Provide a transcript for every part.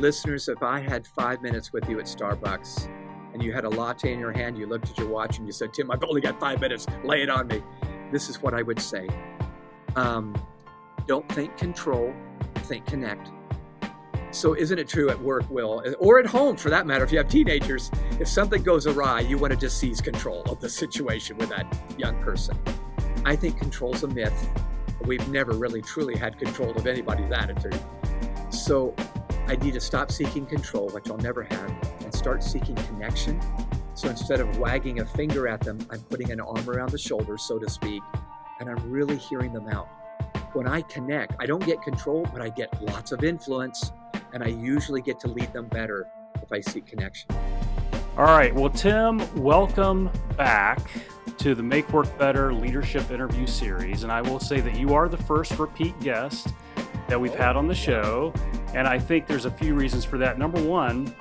listeners, if I had 5 minutes with you at Starbucks and you had a latte in your hand, you looked at your watch and you said, Tim, I've only got 5 minutes, lay it on me. This is what I would say. Don't think control, think connect. So isn't it true at work, Will, or at home for that matter, if you have teenagers, if something goes awry, you want to just seize control of the situation with that young person. I think control's a myth. We've never really truly had control of anybody's attitude. So I need to stop seeking control, which I'll never have, and start seeking connection. So instead of wagging a finger at them, I'm putting an arm around the shoulder, so to speak, and I'm really hearing them out. When I connect, I don't get control, but I get lots of influence, and I usually get to lead them better if I seek connection. All right. Well, Tim, welcome back to the Make Work Better Leadership Interview Series. And I will say that you are the first repeat guest that we've had on the show. And I think there's a few reasons for that. Number one,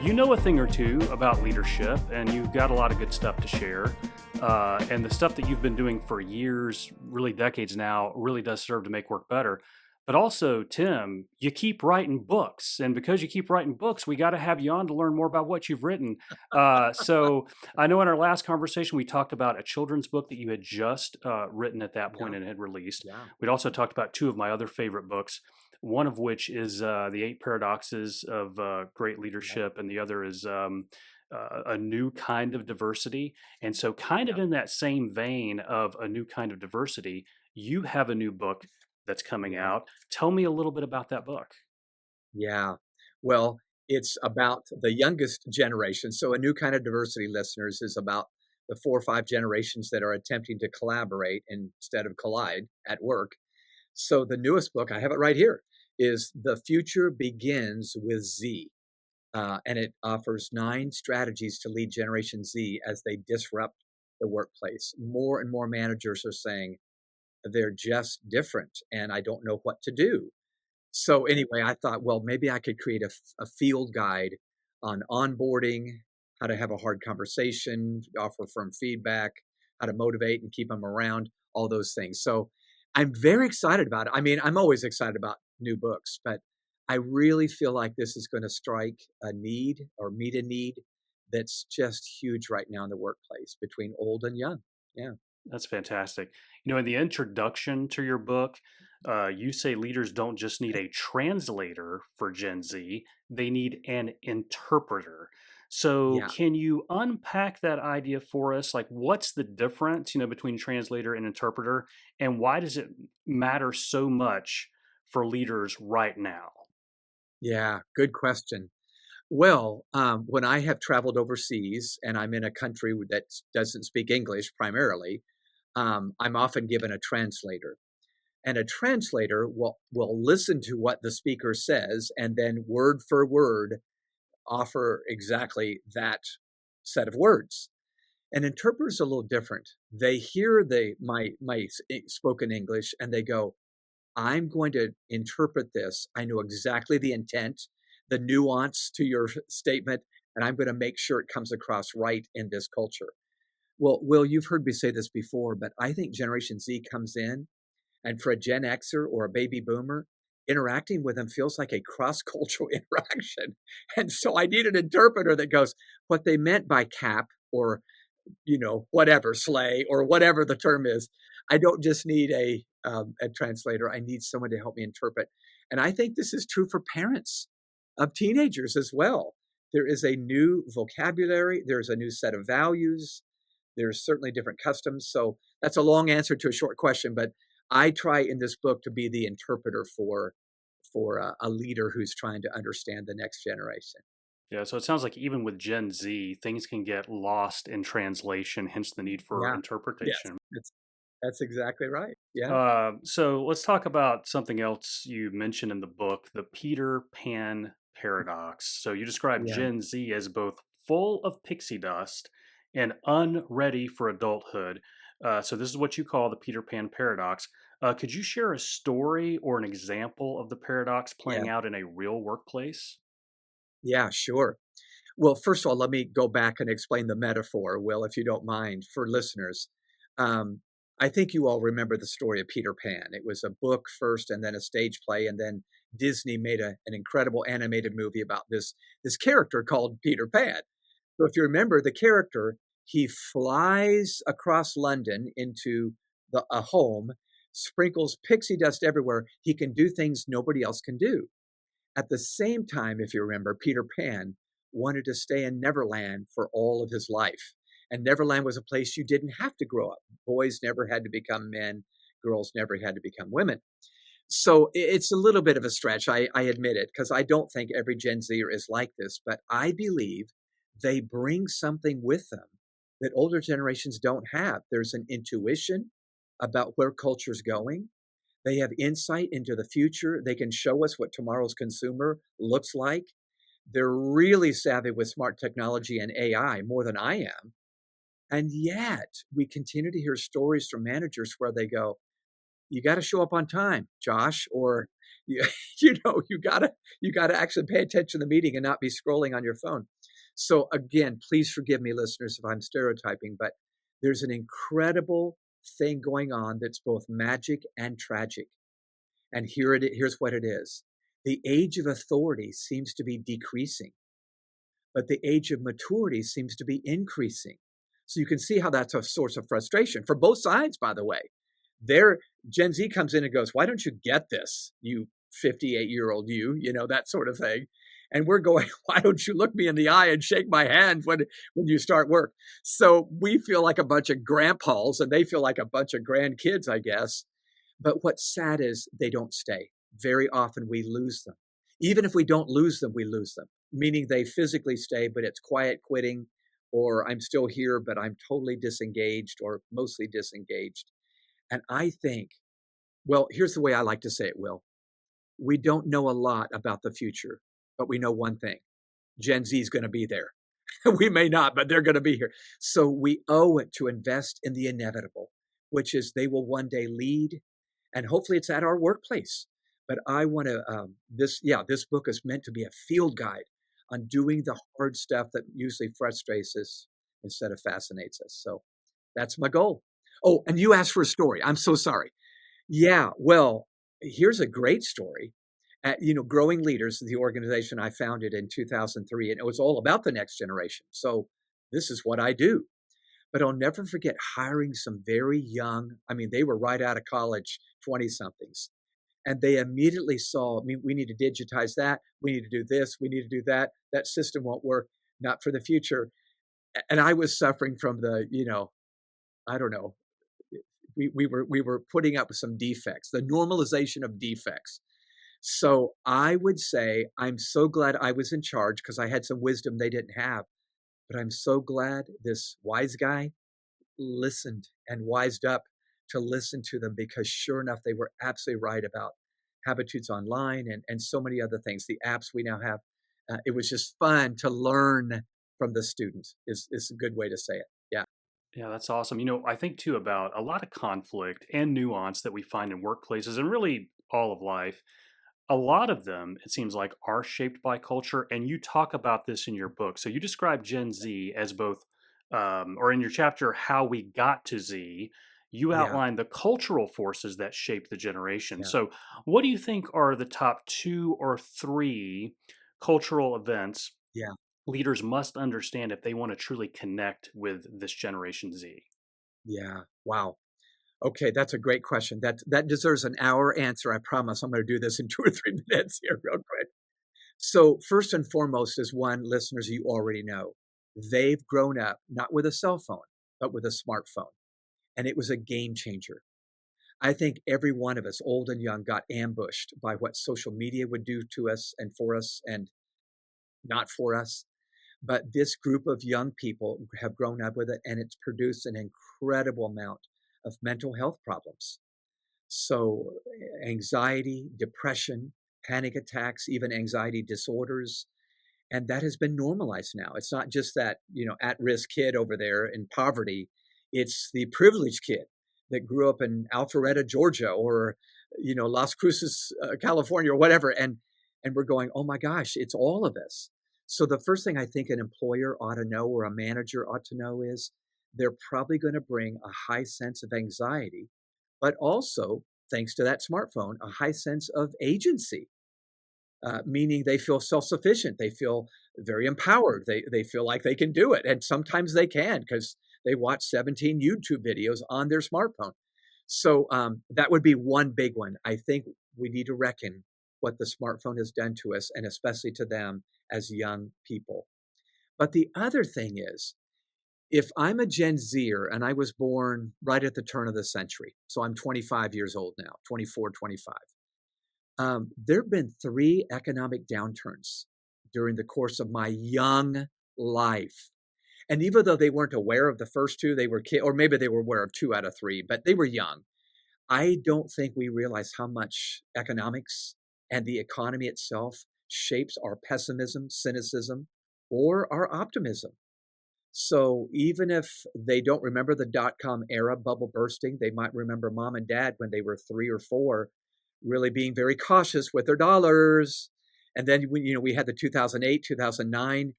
you know a thing or two about leadership, and you've got a lot of good stuff to share. And the stuff that you've been doing for years, really decades now, really does serve to make work better. But also, Tim, you keep writing books. And because you keep writing books, we got to have you on to learn more about what you've written. So I know in our last conversation, we talked about a children's book that you had just written at that point and had released. Yeah. We'd also talked about two of my other favorite books, one of which is The 8 Paradoxes of Great Leadership, and the other is A New Kind of Diversity. And so kind of in that same vein of A New Kind of Diversity, you have a new book that's coming out. Tell me a little bit about that book. Yeah. Well, it's about the youngest generation. So A New Kind of Diversity, listeners, is about the 4 or 5 generations that are attempting to collaborate instead of collide at work. So the newest book, I have it right here, is The Future Begins with Z. And it offers 9 strategies to lead Generation Z as they disrupt the workplace. More and more managers are saying, they're just different and I don't know what to do. So anyway, I thought, well, maybe I could create a field guide on onboarding, how to have a hard conversation, offer firm feedback, how to motivate and keep them around, all those things. So I'm very excited about it. I mean, I'm always excited about new books, but I really feel like this is going to strike a need or meet a need that's just huge right now in the workplace between old and young. Yeah. That's fantastic. You know, in the introduction to your book, you say leaders don't just need a translator for Gen Z, they need an interpreter. So can you unpack that idea for us? Like, what's the difference, between translator and interpreter, and why does it matter so much for leaders right now? Yeah, good question. Well, when I have traveled overseas and I'm in a country that doesn't speak English primarily, I'm often given a translator. And a translator will listen to what the speaker says and then word for word offer exactly that set of words. An interpreter is a little different. They hear my spoken English and they go, I'm going to interpret this. I know exactly the intent, the nuance to your statement, and I'm going to make sure it comes across right in this culture. Well, Will, you've heard me say this before, but I think Generation Z comes in, and for a Gen Xer or a baby boomer, interacting with them feels like a cross-cultural interaction. And so I need an interpreter that goes, what they meant by cap or, whatever, slay or whatever the term is. I don't just need a translator. I need someone to help me interpret. And I think this is true for parents of teenagers as well. There is a new vocabulary. There's a new set of values. There's certainly different customs. So that's a long answer to a short question, but I try in this book to be the interpreter for a leader who's trying to understand the next generation. Yeah, so it sounds like even with Gen Z, things can get lost in translation, hence the need for interpretation. Yes, that's exactly right. Yeah. So let's talk about something else you mentioned in the book, the Peter Pan paradox. So you describe Gen Z as both full of pixie dust and unready for adulthood. So this is what you call the Peter Pan paradox. Could you share a story or an example of the paradox playing out in a real workplace? Yeah, sure. Well, first of all, let me go back and explain the metaphor, Will, if you don't mind, for listeners. I think you all remember the story of Peter Pan. It was a book first and then a stage play, and then Disney made an incredible animated movie about this character called Peter Pan. So if you remember the character, he flies across London into a home, sprinkles pixie dust everywhere. He can do things nobody else can do. At the same time, if you remember, Peter Pan wanted to stay in Neverland for all of his life. And Neverland was a place you didn't have to grow up. Boys never had to become men, girls never had to become women. So it's a little bit of a stretch, I admit it, because I don't think every Gen Zer is like this, but I believe they bring something with them that older generations don't have. There's an intuition about where culture's going. They have insight into the future. They can show us what tomorrow's consumer looks like. They're really savvy with smart technology and AI more than I am. And yet we continue to hear stories from managers where they go, you got to show up on time, Josh, or you, you got to actually pay attention to the meeting and not be scrolling on your phone. So again, please forgive me, listeners, if I'm stereotyping, but there's an incredible thing going on that's both magic and tragic. And here's what it is. The age of authority seems to be decreasing, but the age of maturity seems to be increasing. So you can see how that's a source of frustration for both sides, by the way. Their Gen Z comes in and goes, why don't you get this, you 58-year-old that sort of thing. And we're going, why don't you look me in the eye and shake my hand when you start work? So we feel like a bunch of grandpas and they feel like a bunch of grandkids, I guess. But what's sad is they don't stay. Very often we lose them. Even if we don't lose them, we lose them, meaning they physically stay, but it's quiet quitting, or I'm still here, but I'm totally disengaged or mostly disengaged. And I think, well, here's the way I like to say it, Will. We don't know a lot about the future, but we know one thing. Gen Z is going to be there. We may not, but they're going to be here. So we owe it to invest in the inevitable, which is they will one day lead, and hopefully it's at our workplace. But I want to, this book is meant to be a field guide on doing the hard stuff that usually frustrates us instead of fascinates us. So that's my goal. Oh, and you asked for a story. I'm so sorry. Yeah, well, here's a great story. Growing Leaders, the organization I founded in 2003, and it was all about the next generation. So this is what I do. But I'll never forget hiring some very young, they were right out of college, 20 somethings. And they immediately saw, we need to digitize that. We need to do this. We need to do that. That system won't work, not for the future. And I was suffering from the, I don't know, we were putting up some defects, the normalization of defects. So I would say I'm so glad I was in charge because I had some wisdom they didn't have. But I'm so glad this wise guy listened and wised up to listen to them, because sure enough, they were absolutely right about Habitudes Online and so many other things. The apps we now have. It was just fun to learn from the students is a good way to say it. Yeah. Yeah, that's awesome. I think too about a lot of conflict and nuance that we find in workplaces and really all of life. A lot of them, it seems like, are shaped by culture. And you talk about this in your book. So you describe Gen Z as both, or in your chapter, How We Got to Z, you Yeah. outline the cultural forces that shape the generation. Yeah. So, what do you think are the top two or three cultural events Yeah. leaders must understand if they want to truly connect with this Generation Z? Yeah. Wow. Okay, that's a great question. That deserves an hour answer. I promise. I'm going to do this in 2 or 3 minutes here, real quick. So first and foremost is one, listeners, you already know. They've grown up not with a cell phone, but with a smartphone. And it was a game changer. I think every one of us, old and young, got ambushed by what social media would do to us and not for us. But this group of young people have grown up with it, and it's produced an incredible amount of mental health problems. So anxiety, depression, panic attacks, even anxiety disorders. And that has been normalized now. It's not just that, at-risk kid over there in poverty. It's the privileged kid that grew up in Alpharetta, Georgia, or, Las Cruces, California, or whatever. And we're going, oh my gosh, it's all of us. So the first thing I think an employer ought to know, or a manager ought to know, is they're probably going to bring a high sense of anxiety, but also, thanks to that smartphone, a high sense of agency. meaning they feel self-sufficient. They feel very empowered. They feel like they can do it. And sometimes they can because they watch 17 YouTube videos on their smartphone. So that would be one big one. I think we need to reckon what the smartphone has done to us, and especially to them as young people. But the other thing is, if I'm a Gen Zer and I was born right at the turn of the century, so I'm 25 years old now, 24, 25. There have been three economic downturns during the course of my young life. And even though they weren't aware of the first two, they were or maybe they were aware of two out of three, but they were young. I don't think we realize how much economics and the economy itself shapes our pessimism, cynicism, or our optimism. So even if they don't remember the dot-com era bubble bursting, they might remember mom and dad when they were 3 or 4, really being very cautious with their dollars. And then we had the 2008, 2009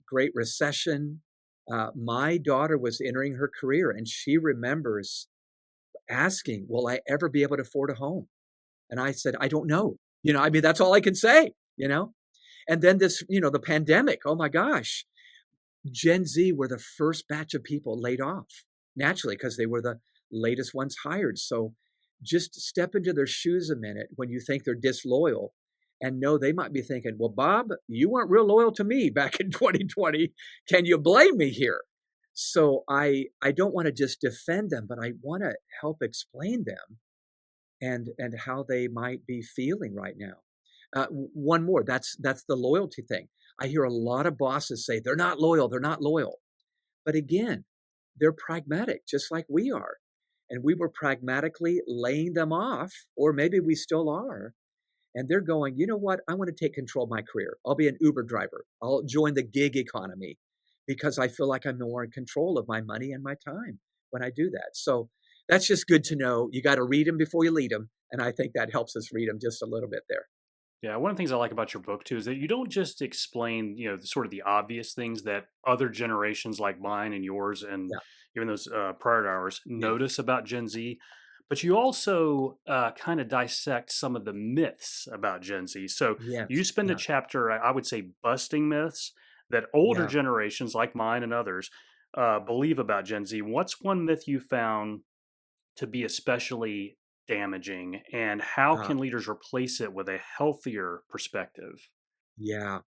Great Recession. My daughter was entering her career, and she remembers asking, "Will I ever be able to afford a home?" And I said, "I don't know." I mean, that's all I can say. And then the pandemic. Oh my gosh. Gen Z were the first batch of people laid off naturally because they were the latest ones hired. So just step into their shoes a minute when you think they're disloyal and know they might be thinking, well, Bob, you weren't real loyal to me back in 2020. Can you blame me here? So I don't want to just defend them, but I want to help explain them and how they might be feeling right now. One more, that's the loyalty thing. I hear a lot of bosses say they're not loyal, they're not loyal. But again, they're pragmatic, just like we are. And we were pragmatically laying them off, or maybe we still are. And they're going, you know what? I want to take control of my career. I'll be an Uber driver. I'll join the gig economy because I feel like I'm more in control of my money and my time when I do that. So that's just good to know. You got to read them before you lead them. And I think that helps us read them just a little bit there. Yeah, one of the things I like about your book too is that you don't just explain, sort of the obvious things that other generations like mine and yours and Yeah. even those prior to ours Yeah. notice about Gen Z, but you also kind of dissect some of the myths about Gen Z. So you Yes. spend a Yeah. chapter, I would say, busting myths that older Yeah. generations like mine and others believe about Gen Z. What's one myth you found to be especially damaging, and how Uh, can leaders replace it with a healthier perspective? yeah.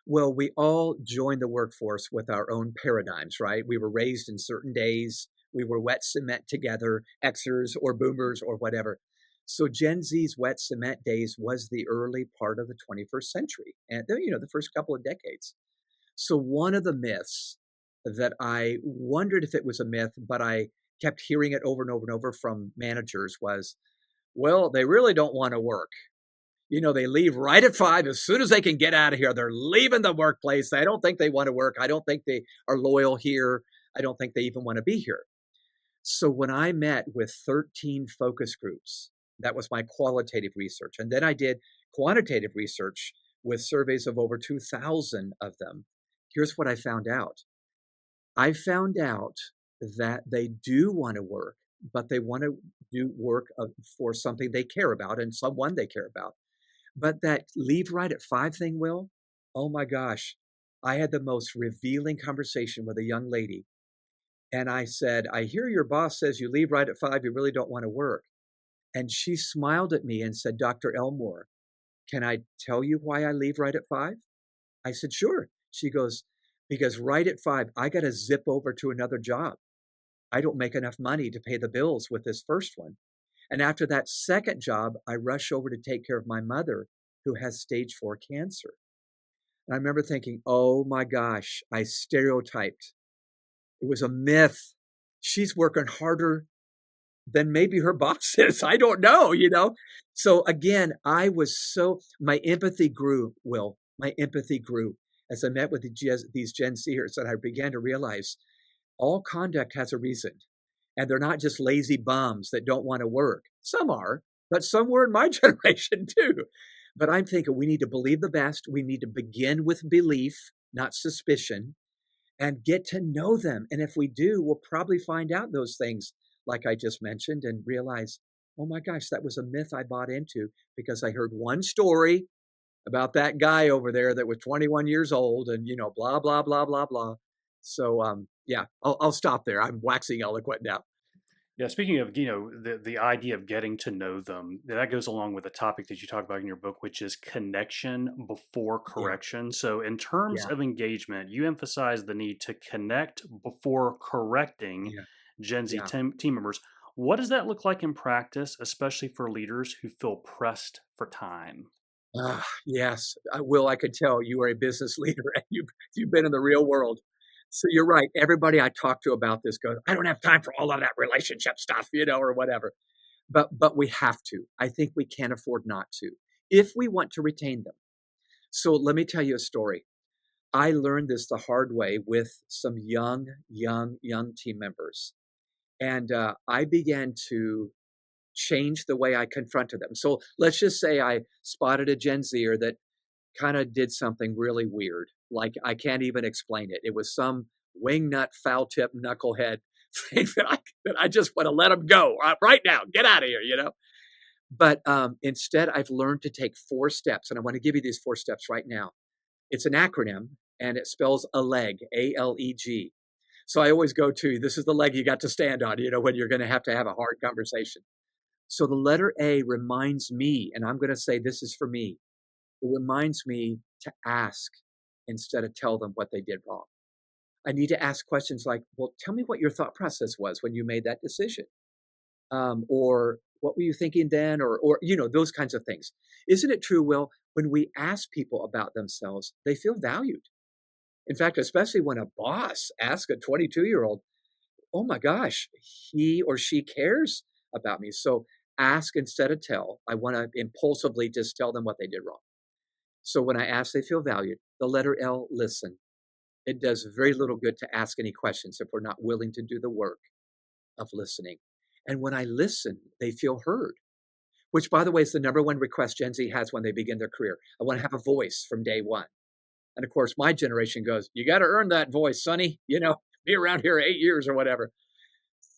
Well, we all join the workforce with our own paradigms, right? We were raised in certain days. We were wet cement together, Xers or boomers or whatever. So Gen Z's wet cement days was the early part of the 21st century and, the first couple of decades. So one of the myths that I wondered if it was a myth, but I kept hearing it over and over and over from managers was, well, they really don't want to work. They leave right at 5 as soon as they can get out of here. They're leaving the workplace. I don't think they want to work. I don't think they are loyal here. I don't think they even want to be here. So when I met with 13 focus groups, that was my qualitative research. And then I did quantitative research with surveys of over 2,000 of them. Here's what I found out. I found out that they do want to work, but they want to do work for something they care about and someone they care about. But that leave right at 5 thing, Will, oh my gosh, I had the most revealing conversation with a young lady. And I said, I hear your boss says you leave right at 5, you really don't want to work. And she smiled at me and said, Dr. Elmore, can I tell you why I leave right at 5? I said, sure. She goes, because right at 5, I got to zip over to another job. I don't make enough money to pay the bills with this first one. And after that second job, I rush over to take care of my mother who has stage 4 cancer. And I remember thinking, oh my gosh, I stereotyped. It was a myth. She's working harder than maybe her boss is. I don't know. So again, my empathy grew, Will. My empathy grew as I met with these Gen Zers, and I began to realize all conduct has a reason. And they're not just lazy bums that don't want to work. Some are, but some were in my generation too. But I'm thinking we need to believe the best. We need to begin with belief, not suspicion, and get to know them. And if we do, we'll probably find out those things like I just mentioned and realize, oh my gosh, that was a myth I bought into because I heard one story about that guy over there that was 21 years old and, blah, blah, blah, blah, blah. So, yeah, I'll stop there. I'm waxing eloquent now. Yeah, speaking of, the idea of getting to know them, that goes along with a topic that you talk about in your book, which is connection before Yeah, correction. So, in terms yeah, of engagement, you emphasize the need to connect before correcting yeah, Gen Z yeah. team members. What does that look like in practice, especially for leaders who feel pressed for time? Yes, Will, I could tell you are a business leader and you've been in the real world. So you're right. Everybody I talk to about this goes, I don't have time for all of that relationship stuff, or whatever. But we have to. I think we can't afford not to if we want to retain them. So let me tell you a story. I learned this the hard way with some young team members. And I began to change the way I confronted them. So let's just say I spotted a Gen Zer that kind of did something really weird. Like I can't even explain it. It was some wingnut, foul tip, knucklehead thing that I just want to let them go right now. Get out of here. But instead, I've learned to take 4 steps, and I want to give you these 4 steps right now. It's an acronym, and it spells ALEG, ALEG. So I always go to this is the leg you got to stand on, when you're going to have a hard conversation. So the letter A reminds me, and I'm going to say this is for me. It reminds me to ask instead of tell them what they did wrong. I need to ask questions like, well, tell me what your thought process was when you made that decision. Or what were you thinking then? Or, those kinds of things. Isn't it true, Will, when we ask people about themselves, they feel valued. In fact, especially when a boss asks a 22-year-old, oh my gosh, he or she cares about me. So ask instead of tell. I want to impulsively just tell them what they did wrong. So when I ask, they feel valued. The letter L, listen. It does very little good to ask any questions if we're not willing to do the work of listening. And when I listen, they feel heard, which, by the way, is the number one request Gen Z has when they begin their career. I want to have a voice from day one. And of course, my generation goes, you got to earn that voice, sonny, be around here 8 years or whatever.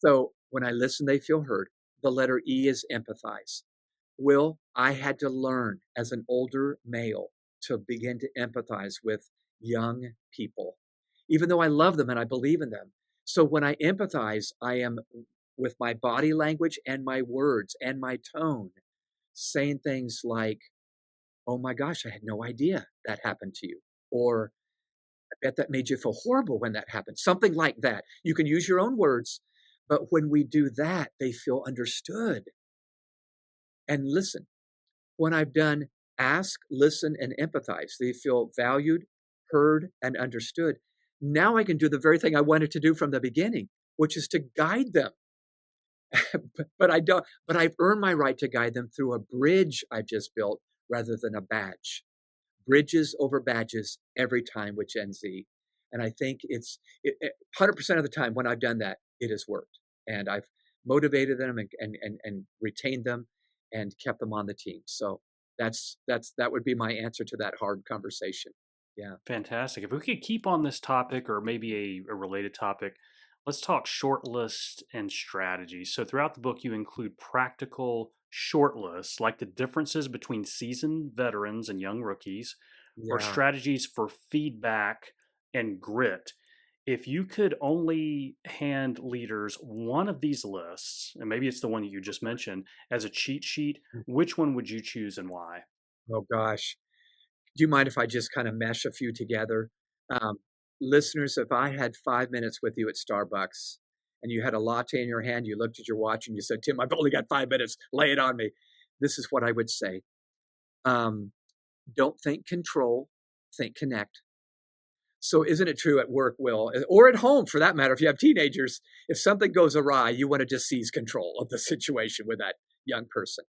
So when I listen, they feel heard. The letter E is empathize. Will, I had to learn as an older male to begin to empathize with young people, even though I love them and I believe in them. So when I empathize, I am with my body language and my words and my tone saying things like, oh my gosh, I had no idea that happened to you. Or I bet that made you feel horrible when that happened. Something like that. You can use your own words, but when we do that, they feel understood. And listen, when I've done ask, listen, and empathize, they feel valued, heard, and understood. Now I can do the very thing I wanted to do from the beginning, which is to guide them. but I don't, but I've earned my right to guide them through a bridge I've just built rather than a badge. Bridges over badges every time with Gen Z. And I think 100% of the time when I've done that, it has worked. And I've motivated them and retained them and kept them on the team. So that would be my answer to that hard conversation. Yeah. Fantastic. If we could keep on this topic or maybe a related topic, let's talk shortlist and strategies. So, throughout the book, you include practical shortlists, like the differences between seasoned veterans and young rookies, or Yeah. strategies for feedback and grit. If you could only hand leaders one of these lists, and maybe it's the one that you just mentioned, as a cheat sheet, which one would you choose and why? Oh gosh. Do you mind if I just kind of mesh a few together? Um, Listeners, if I had 5 minutes with you at Starbucks and you had a latte in your hand, you looked at your watch and you said, Tim, I've only got 5 minutes, lay it on me. This is what I would say. Um, don't think control, think connect. So isn't it true at work, Will, or at home for that matter, if you have teenagers, if something goes awry, you want to just seize control of the situation with that young person.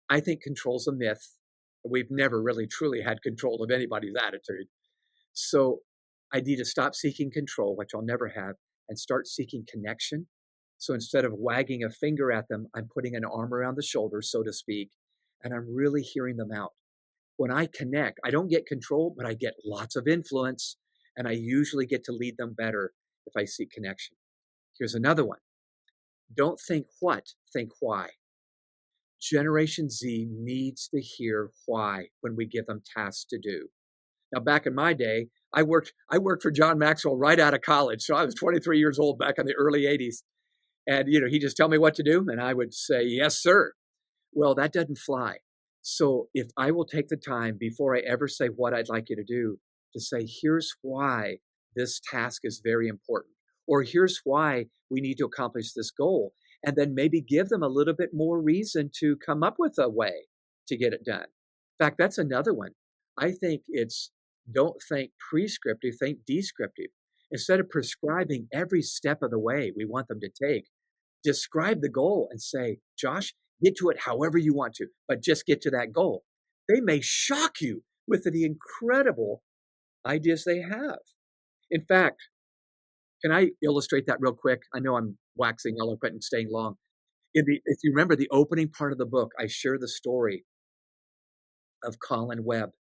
I think control's a myth. We've never really truly had control of anybody's attitude. So I need to stop seeking control, which I'll never have, and start seeking connection. So instead of wagging a finger at them, I'm putting an arm around the shoulder, so to speak, and I'm really hearing them out. When I connect, I don't get control, but I get lots of influence, and I usually get to lead them better if I seek connection. Here's another one. Don't think what, think why. Generation Z needs to hear why when we give them tasks to do. Now, back in my day, I worked for John Maxwell right out of college. So I was 23 years old back in the early 80s. And, he'd just tell me what to do. And I would say, yes, sir. Well, that doesn't fly. So if I will take the time before I ever say what I'd like you to do, to say, here's why this task is very important, or here's why we need to accomplish this goal, and then maybe give them a little bit more reason to come up with a way to get it done. In fact, that's another one. I think it's don't think prescriptive, think descriptive. Instead of prescribing every step of the way we want them to take, describe the goal and say, Josh, get to it however you want to, but just get to that goal. They may shock you with the incredible ideas they have. In fact, can I illustrate that real quick? I know I'm waxing eloquent and staying long. If you remember the opening part of the book, I share the story of Colin Webb.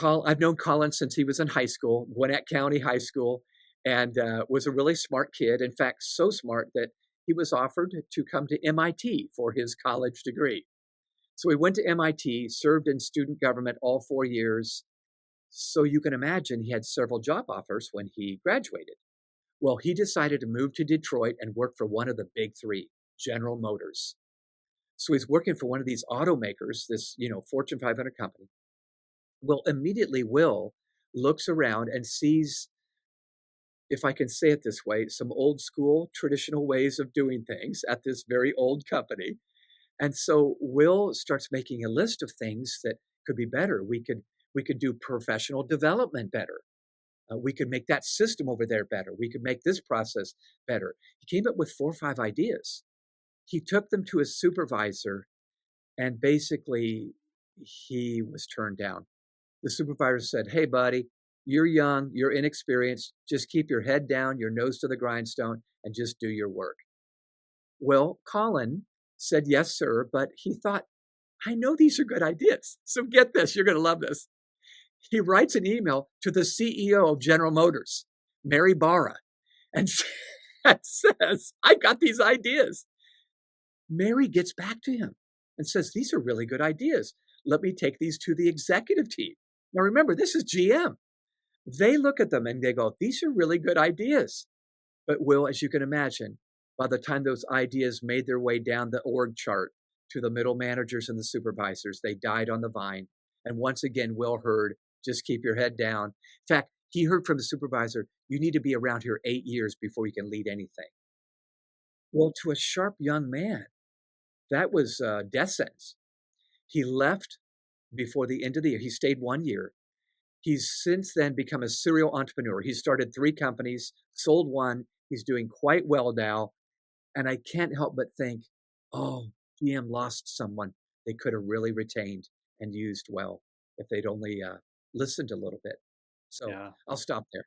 I've known Colin since he was in high school, Gwinnett County High School, and was a really smart kid. In fact, so smart that he was offered to come to MIT for his college degree. So he went to MIT, served in student government all 4 years. So you can imagine he had several job offers when he graduated. Well, he decided to move to Detroit and work for one of the big three, General Motors. So he's working for one of these automakers, this, Fortune 500 company. Well, immediately Will looks around and sees, if I can say it this way, some old school traditional ways of doing things at this very old company. And so Will starts making a list of things that could be better. We could do professional development better. We could make that system over there better. We could make this process better. He came up with 4 or 5 ideas. He took them to his supervisor, and basically he was turned down. The supervisor said, hey, buddy, you're young, you're inexperienced. Just keep your head down, your nose to the grindstone, and just do your work. Well, Colin said, yes, sir, but he thought, I know these are good ideas. So get this, you're going to love this. He writes an email to the CEO of General Motors, Mary Barra, and says, I got these ideas. Mary gets back to him and says, these are really good ideas. Let me take these to the executive team. Now, remember, this is GM. They look at them and they go, these are really good ideas. But Will, as you can imagine, by the time those ideas made their way down the org chart to the middle managers and the supervisors, they died on the vine. And once again, Will heard, just keep your head down. In fact, he heard from the supervisor, you need to be around here 8 years before you can lead anything. Well, to a sharp young man, that was a death sentence. He left before the end of the year. He stayed 1 year. He's since then become a serial entrepreneur. He started 3 companies, sold 1. He's doing quite well now. And I can't help but think, oh, GM lost someone they could have really retained and used well if they'd only listened a little bit. So Yeah. I'll stop there.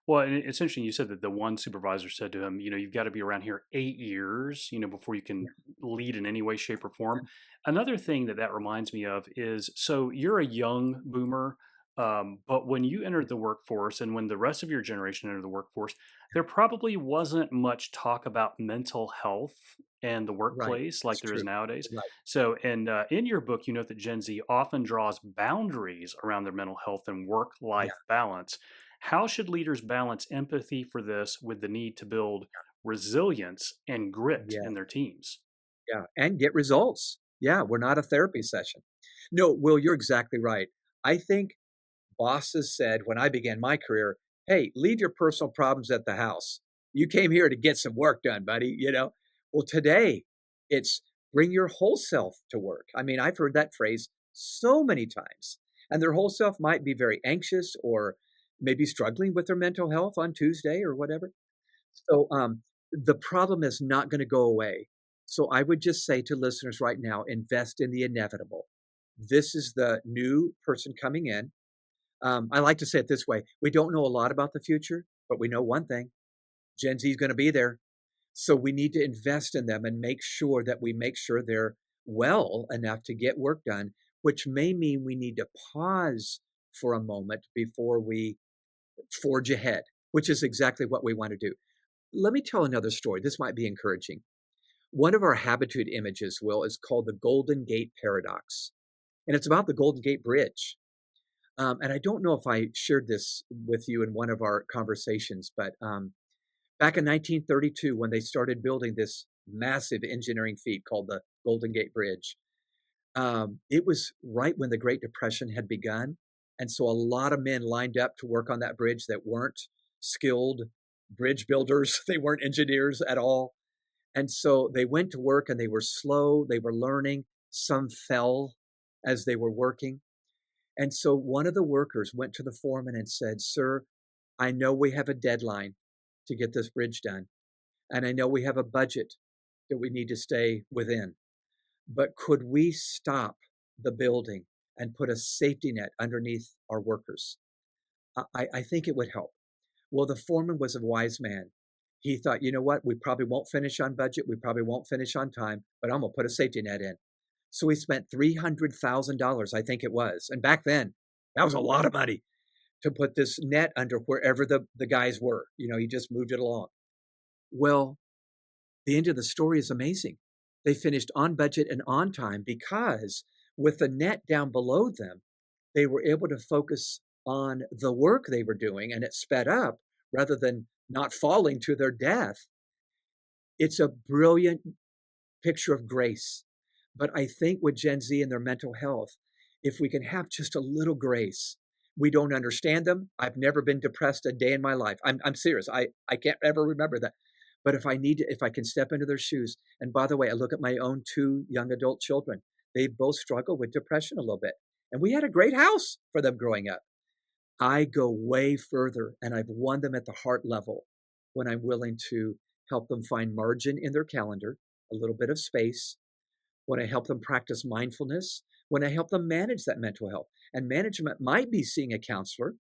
Well, and it's interesting. You said that the one supervisor said to him, you've got to be around here 8 years, before you can lead in any way, shape, or form. Another thing that reminds me of is, so you're a young boomer, but when you entered the workforce and when the rest of your generation entered the workforce, there probably wasn't much talk about mental health and the Right. workplace like It's there is true. nowadays. Right. So, and in your book, you note that Gen Z often draws boundaries around their mental health and Yeah. work-life balance. How should leaders balance empathy for this with the need to build resilience and grit Yeah. in their teams? Yeah. And get results. Yeah. We're not a therapy session. No, Will, you're exactly right. I think bosses said when I began my career, hey, leave your personal problems at the house. You came here to get some work done, buddy. Well, today it's bring your whole self to work. I mean, I've heard that phrase so many times. And their whole self might be very anxious or maybe struggling with their mental health on Tuesday or whatever. So the problem is not going to go away. So I would just say to listeners right now, invest in the inevitable. This is the new person coming in. I like to say it this way. We don't know a lot about the future, but we know one thing. Gen Z is going to be there. So we need to invest in them and make sure that we make sure they're well enough to get work done, which may mean we need to pause for a moment before we forge ahead, which is exactly what we want to do. Let me tell another story. This might be encouraging. One of our Habitude images, Will, is called the Golden Gate Paradox, and it's about the Golden Gate Bridge. And I don't know if I shared this with you in one of our conversations, but back in 1932, when they started building this massive engineering feat called the Golden Gate Bridge, it was right when the Great Depression had begun. And so a lot of men lined up to work on that bridge that weren't skilled bridge builders. They weren't engineers at all. And so they went to work and they were slow. They were learning. Some fell as they were working. And so one of the workers went to the foreman and said, "Sir, I know we have a deadline to get this bridge done. And I know we have a budget that we need to stay within. But could we stop the building and put a safety net underneath our workers? I think it would help." Well, the foreman was a wise man. He thought, you know what? We probably won't finish on budget. We probably won't finish on time, but I'm going to put a safety net in. So we spent $300,000, I think it was. And back then, that was a lot of money to put this net under wherever the guys were. He just moved it along. Well, the end of the story is amazing. They finished on budget and on time because with the net down below them, they were able to focus on the work they were doing, and it sped up rather than not falling to their death. It's a brilliant picture of grace. But I think with Gen Z and their mental health, if we can have just a little grace, we don't understand them. I've never been depressed a day in my life. I'm serious. I can't ever remember that. But if I can step into their shoes, and by the way, I look at my own 2 young adult children. They both struggle with depression a little bit. And we had a great house for them growing up. I go way further, and I've won them at the heart level when I'm willing to help them find margin in their calendar, a little bit of space, when I help them practice mindfulness, when I help them manage that mental health. And management might be seeing a counselor,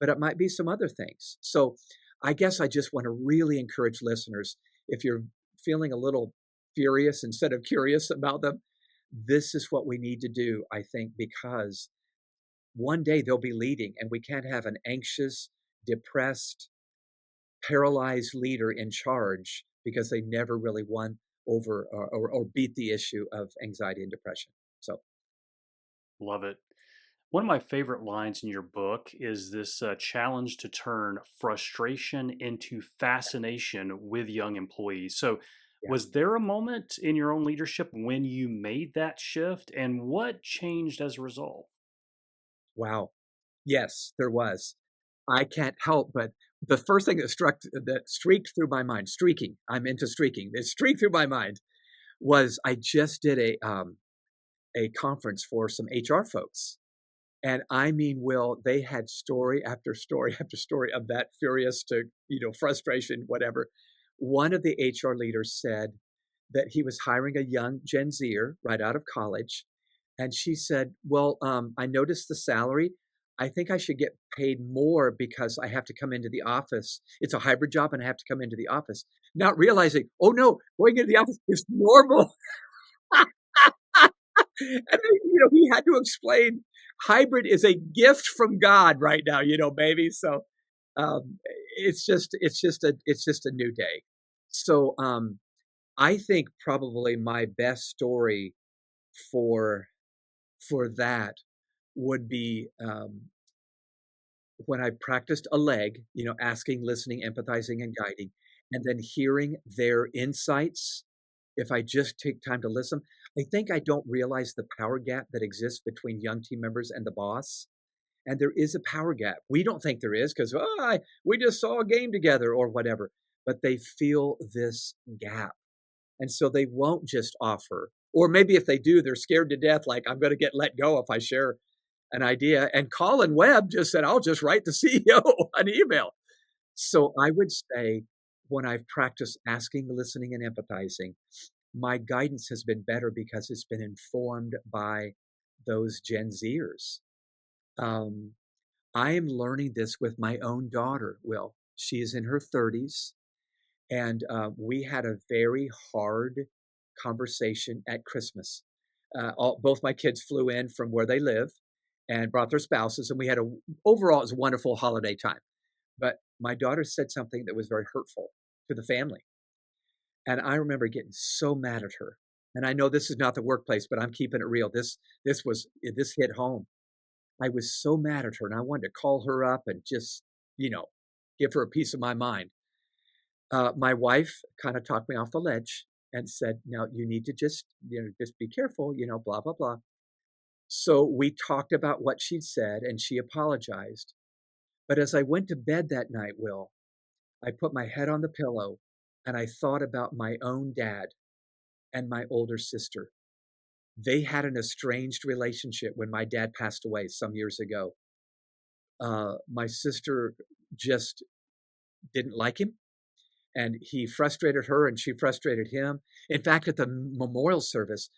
but it might be some other things. So I guess I just want to really encourage listeners, if you're feeling a little furious instead of curious about them, this is what we need to do, I think, because one day they'll be leading, and we can't have an anxious, depressed, paralyzed leader in charge because they never really won over or beat the issue of anxiety and depression. So, Love it. One of my favorite lines in your book is this challenge to turn frustration into fascination with young employees. So, yeah. was there a moment in your own leadership when you made that shift, and what changed as a result? Wow. Yes, there was. I can't help but the first thing that streaked through my mind, streaking. I'm into streaking. It streaked through my mind was I just did a conference for some HR folks. And I mean, Will, they had story after story after story of that furious to, frustration, whatever. One of the HR leaders said that he was hiring a young Gen Zer right out of college. And she said, well, I noticed the salary. I think I should get paid more because I have to come into the office. It's a hybrid job and I have to come into the office. Not realizing, oh no, going into the office is normal. And then, he had to explain hybrid is a gift from God right now, baby. So um, it's just a new day. So I think probably my best story for that would be when I practiced a leg, asking, listening, empathizing, and guiding, and then hearing their insights. If I just take time to listen, I think I don't realize the power gap that exists between young team members and the boss. And there is a power gap. We don't think there is because we just saw a game together or whatever, but they feel this gap. And so they won't just offer, or maybe if they do, they're scared to death, like I'm going to get let go if I share an idea. And Colin Webb just said, I'll just write the CEO an email. So I would say when I've practiced asking, listening, and empathizing, my guidance has been better because it's been informed by those Gen Zers. Um, I am learning this with my own daughter, Will. She is in her 30s. And we had a very hard conversation at Christmas. Both my kids flew in from where they live and brought their spouses. And we had overall, it was a wonderful holiday time. But my daughter said something that was very hurtful to the family. And I remember getting so mad at her. And I know this is not the workplace, but I'm keeping it real. This hit home. I was so mad at her, and I wanted to call her up and just, you know, give her a piece of my mind. My wife kind of talked me off the ledge and said, "No, you need to just be careful, blah blah blah." So we talked about what she'd said, and she apologized. But as I went to bed that night, Will, I put my head on the pillow and I thought about my own dad and my older sister. They had an estranged relationship when my dad passed away some years ago. My sister just didn't like him, and he frustrated her and she frustrated him. In fact, at the memorial service,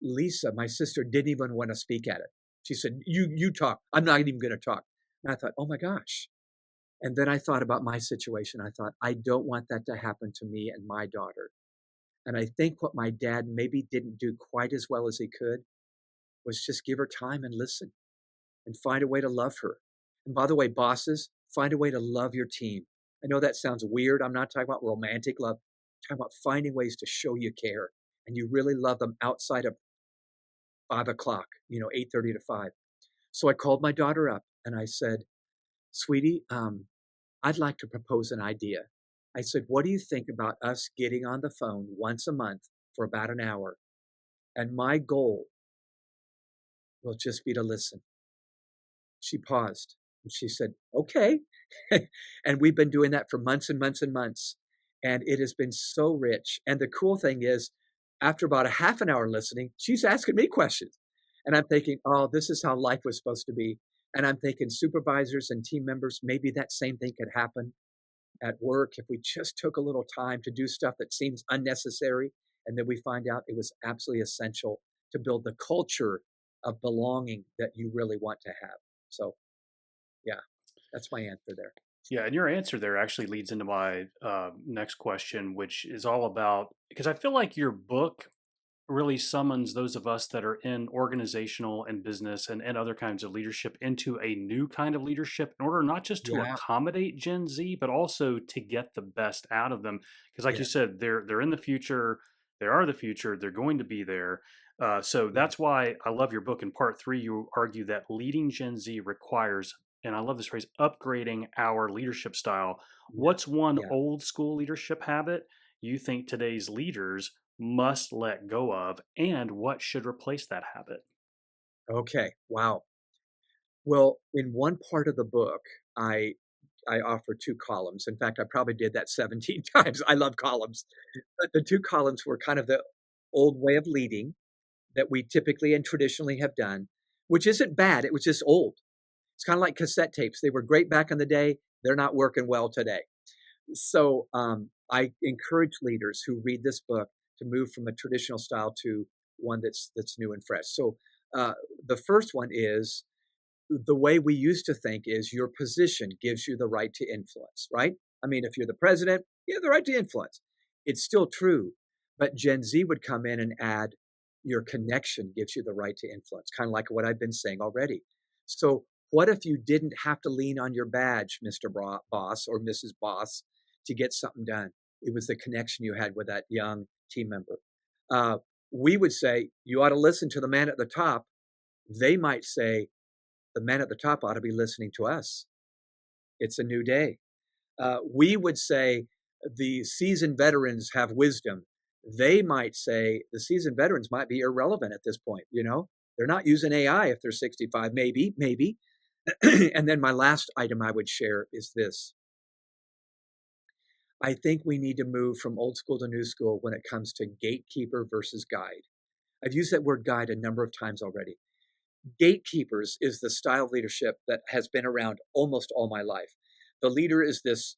Lisa, my sister, didn't even want to speak at it. She said, you talk. I'm not even going to talk. And I thought, oh my gosh. And then I thought about my situation. I thought, I don't want that to happen to me and my daughter. And I think what my dad maybe didn't do quite as well as he could was just give her time and listen and find a way to love her. And by the way, bosses, find a way to love your team. I know that sounds weird. I'm not talking about romantic love. I'm talking about finding ways to show you care and you really love them outside of 5 o'clock, 8:30 to 5. So I called my daughter up and I said, sweetie, I'd like to propose an idea. I said, what do you think about us getting on the phone once a month for about an hour? And my goal will just be to listen. She paused and she said, okay. And we've been doing that for months and months and months. And it has been so rich. And the cool thing is, after about a half an hour listening, she's asking me questions. And I'm thinking, oh, this is how life was supposed to be. And I'm thinking supervisors and team members, maybe that same thing could happen at work if we just took a little time to do stuff that seems unnecessary. And then we find out it was absolutely essential to build the culture of belonging that you really want to have. So, yeah, that's my answer there. Yeah, and your answer there actually leads into my next question, which is all about because I feel like your book really summons those of us that are in organizational and business and other kinds of leadership into a new kind of leadership in order not just to Yeah, accommodate Gen Z, but also to get the best out of them. Because, like yeah, you said, they're in the future, they are the future, they're going to be there. So yeah, that's why I love your book. In part three, you argue that leading Gen Z requires, and I love this phrase, upgrading our leadership style. yeah, What's one yeah. old school leadership habit you think today's leaders must let go of, and what should replace that habit? Okay, wow. Well, in one part of the book, I I offer two columns. In fact, I probably did that 17 times. I love columns. But the two columns were kind of the old way of leading that we typically and traditionally have done, which isn't bad. It was just old. It's kind of like cassette tapes. They were great back in the day. They're not working well today. So I encourage leaders who read this book to move from a traditional style to one that's new and fresh. So uh, the first one is the way we used to think is your position gives you the right to influence, right? I mean, if you're the president, you have the right to influence. It's still true, but Gen Z would come in and add your connection gives you the right to influence, kind of like what I've been saying already. So, what if you didn't have to lean on your badge, Mr. Boss or Mrs. Boss, to get something done? It was the connection you had with that young team member. Uh, we would say you ought to listen to the man at the top. They might say, the men at the top ought to be listening to us. It's a new day. We would say the seasoned veterans have wisdom. They might say the seasoned veterans might be irrelevant at this point. They're not using AI if they're 65, maybe. And then my last item I would share is this. I think we need to move from old school to new school when it comes to gatekeeper versus guide. I've used that word guide a number of times already. Gatekeepers is the style of leadership that has been around almost all my life. The leader is this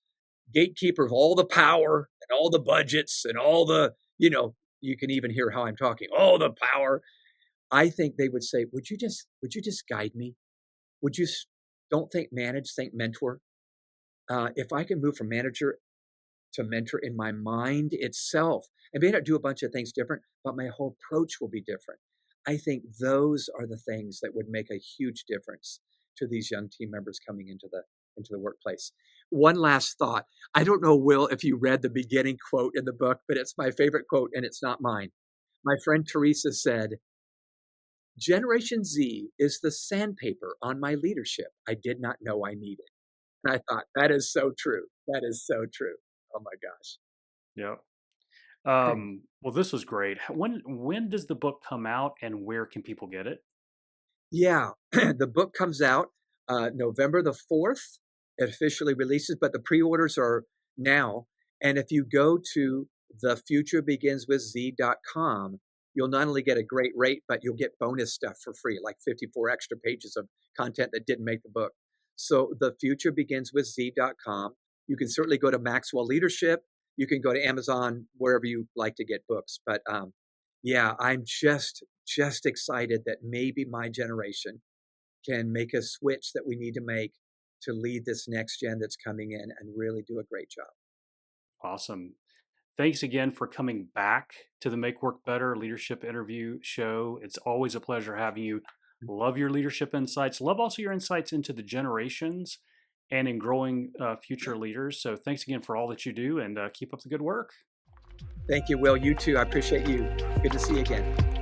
gatekeeper of all the power and all the budgets and all you can even hear how I'm talking, all the power. I think they would say, would you just guide me? Would you don't think manage, think mentor? If I can move from manager to mentor in my mind itself. I may not do a bunch of things different, but my whole approach will be different. I think those are the things that would make a huge difference to these young team members coming into into the workplace. One last thought. I don't know, Will, if you read the beginning quote in the book, but it's my favorite quote and it's not mine. My friend Teresa said, Generation Z is the sandpaper on my leadership I did not know I needed. And I thought, that is so true. That is so true. Oh my gosh. Yeah. Well, this was great. When does the book come out, and where can people get it? Yeah, the book comes out November the 4th. It officially releases, but the pre-orders are now. And if you go to thefuturebeginswithz.com, you'll not only get a great rate, but you'll get bonus stuff for free, like 54 extra pages of content that didn't make the book. So thefuturebeginswithz.com. You can certainly go to Maxwell Leadership. You can go to Amazon, wherever you like to get books. But yeah, I'm just excited that maybe my generation can make a switch that we need to make to lead this next gen that's coming in and really do a great job. Awesome. Thanks again for coming back to the Make Work Better Leadership Interview Show. It's always a pleasure having you. Love your leadership insights. Love also your insights into the generations and in growing future leaders. So thanks again for all that you do, and keep up the good work. Thank you, Will. You too. I appreciate you. Good to see you again.